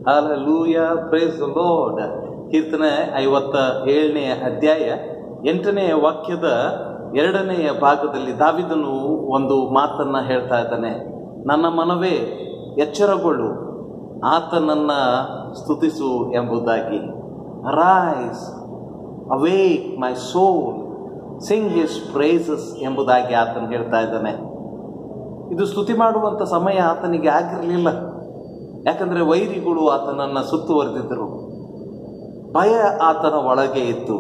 Hallelujah, praise the Lord. ಕೀರ್ತನೆ 57ನೇ ಅಧ್ಯಾಯ 8ನೇ ವಾಕ್ಯದ 2ನೇ ಭಾಗದಲ್ಲಿ ದಾವೀದನು ಒಂದು ಮಾತನ್ನ ಹೇಳ್ತಾ ಇದ್ದಾನೆ. ನನ್ನ ಮನವೇ ಎಚ್ಚರಗೊಳ್ಳು, ಆತನನ್ನ ಸ್ತುತಿಸು ಎಂಬುದಾಗಿ. Arise, awake my soul, sing his praises ಎಂಬುದಾಗಿ ಆತನು ಹೇಳ್ತಾ ಇದ್ದಾನೆ. ಇದು ಸ್ತುತಿ ಮಾಡುವಂಥ ಸಮಯ ಆತನಿಗೆ ಆಗಿರಲಿಲ್ಲ. ಯಾಕಂದರೆ ವೈರಿಗಳು ಆತನನ್ನು ಸುತ್ತುವರೆದಿದ್ದರು. ಭಯ ಆತನ ಒಳಗೆ ಇತ್ತು.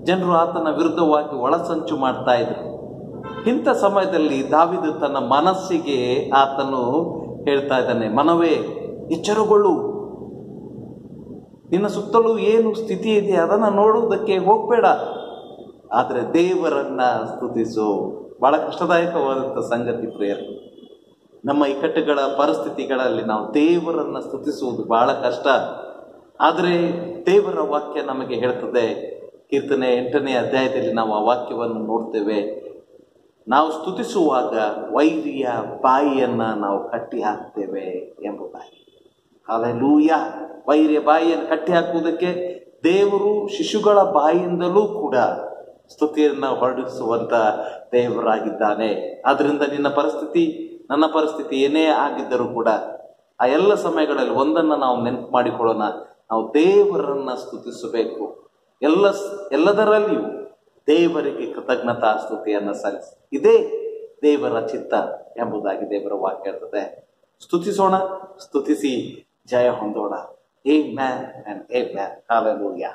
ಜನರು ಆತನ ವಿರುದ್ಧವಾಗಿ ಒಳಸಂಚು ಮಾಡ್ತಾ ಇದ್ರು. ಇಂಥ ಸಮಯದಲ್ಲಿ ದಾವೀದ ತನ್ನ ಮನಸ್ಸಿಗೆ ಆತನು ಹೇಳ್ತಾ ಇದ್ದಾನೆ, ಮನವೇ ಎಚ್ಚರಗೊಳ್ಳು, ನಿನ್ನ ಸುತ್ತಲೂ ಏನು ಸ್ಥಿತಿ ಇದೆ ಅದನ್ನು ನೋಡುವುದಕ್ಕೆ ಹೋಗಬೇಡ, ಆದರೆ ದೇವರನ್ನ ಸ್ತುತಿಸು. ಬಹಳ ಕಷ್ಟದಾಯಕವಾದಂಥ ಸಂಗತಿ ಪ್ರಿಯರು. ನಮ್ಮ ಇಕ್ಕಟ್ಟುಗಳ ಪರಿಸ್ಥಿತಿಗಳಲ್ಲಿ ನಾವು ದೇವರನ್ನು ಸ್ತುತಿಸುವುದು ಬಹಳ ಕಷ್ಟ. ಆದರೆ ದೇವರ ವಾಕ್ಯ ನಮಗೆ ಹೇಳ್ತದೆ. ಕೀರ್ತನೆ 8ನೇ ಅಧ್ಯಾಯದಲ್ಲಿ ನಾವು ಆ ವಾಕ್ಯವನ್ನು ನೋಡ್ತೇವೆ. ನಾವು ಸ್ತುತಿಸುವಾಗ ವೈರಿಯ ಬಾಯಿಯನ್ನು ನಾವು ಕಟ್ಟಿ ಹಾಕ್ತೇವೆ ಎಂಬುದಾಗಿ. ಹಲ್ಲೆಲೂಯಾ. ವೈರಿಯ ಬಾಯಿಯನ್ನು ಕಟ್ಟಿ ಹಾಕುವುದಕ್ಕೆ ದೇವರು ಶಿಶುಗಳ ಬಾಯಿಯಿಂದಲೂ ಕೂಡ ಸ್ತುತಿಯನ್ನು ಹೊರಡಿಸುವಂತ ದೇವರಾಗಿದ್ದಾನೆ. ಆದ್ರಿಂದ ನಿನ್ನ ಪರಿಸ್ಥಿತಿ, ನನ್ನ ಪರಿಸ್ಥಿತಿ ಏನೇ ಆಗಿದ್ದರೂ ಕೂಡ ಆ ಎಲ್ಲ ಸಮಯಗಳಲ್ಲಿ ಒಂದನ್ನು ನಾವು ನೆನಪು ಮಾಡಿಕೊಳ್ಳೋಣ, ನಾವು ದೇವರನ್ನ ಸ್ತುತಿಸಬೇಕು. ಎಲ್ಲದರಲ್ಲಿಯೂ ದೇವರಿಗೆ ಕೃತಜ್ಞತಾ ಸ್ತುತಿಯನ್ನು ಸಲ್ಲಿಸಿ, ಇದೇ ದೇವರ ಚಿತ್ತ ಎಂಬುದಾಗಿ ದೇವರ ವಾಕ್ಯ ಇರ್ತದೆ. ಸ್ತುತಿಸೋಣ, ಸ್ತುತಿಸಿ ಜಯ ಹೊಂದೋಣ. Amen and amen. ಹಲ್ಲೆಲೂಯಾ.